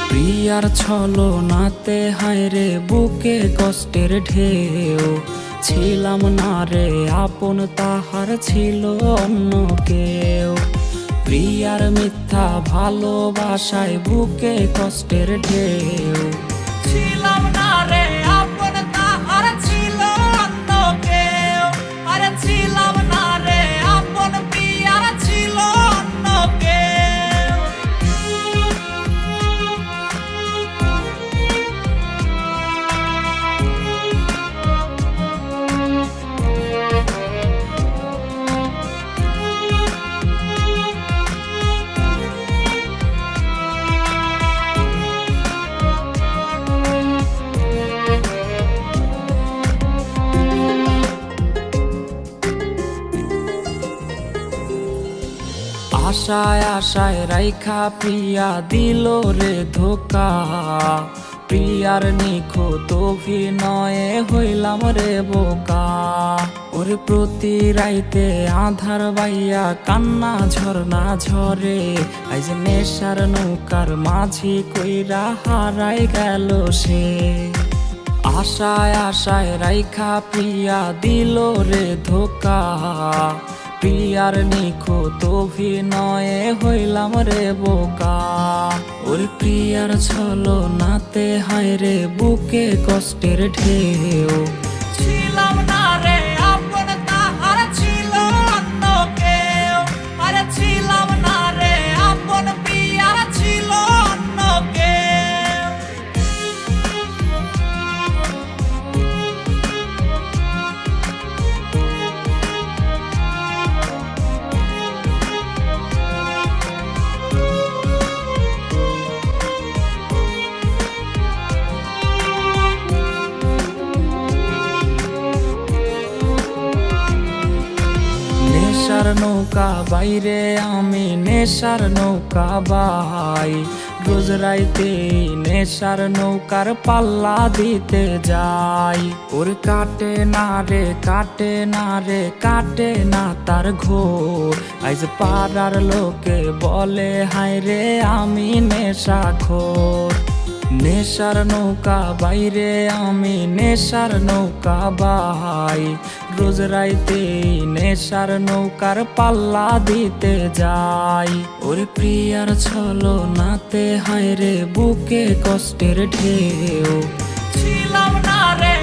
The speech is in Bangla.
প্রিয়ার ছলনাতে হায়রে বুকে কষ্টের ঢেউ, ছিলাম না রে আপন, তাহার ছিল অন্য কেউ। প্রিয়ার মিথ্যা ভালোবাসায় বুকে কষ্টের ঢেউ, ছিলাম না রে আপন, তাহার ছিল অন্য কেউ। আরে ছিলাম না রে আপন, প্রিয়ার ছিল অন্য কেউ। আশায় আশায় রাইখা প্রিয়া দিল রে ধোকা, প্রিয়ার নিখুঁত অভিনয়ে হইলাম রে বোকা। ওরে প্রতি রাইতে আধার বাইয়া কান্না ঝরনা ঝরে, আইজ নেশার নৌকার মাঝি কইরা হারাই গেল সে। আশায় আশায় রাইখা প্রিয়া দিল রে ধোকা, প্রিয়ার নিখুঁত অভিনয়ে হইলাম রে বোকা। ওর প্রিয়ার ছলনাতে হায়রে বুকে কষ্টের ঢেউ, ছিলাম না রে আপন, তাহার ছিল অন্য কেউ। আরে ছিলাম না রে আপন, প্রিয়ার ছিল অন্য কেউ। নেশার নৌকা বাইরে আমি নেশার নৌকা বাই, রোজ রাইতে নেশার নৌকার পাল্লা দিতে যাই। ওর কাটে না রে কাটে না রে কাটে না তার ঘোর, আইজ পাড়ার লোকে বলে হায় রে আমি নেশাখোর। নেশার নৌকা বাইরে আমি নেশার নৌকা বাই, রোজ রাইতে নেশার নৌকার পাল্লা দিতে যাই। ওরে প্রিয়ার ছলনাতে হায়রে বুকে কষ্টের ঢেউ, ছিলাম না রে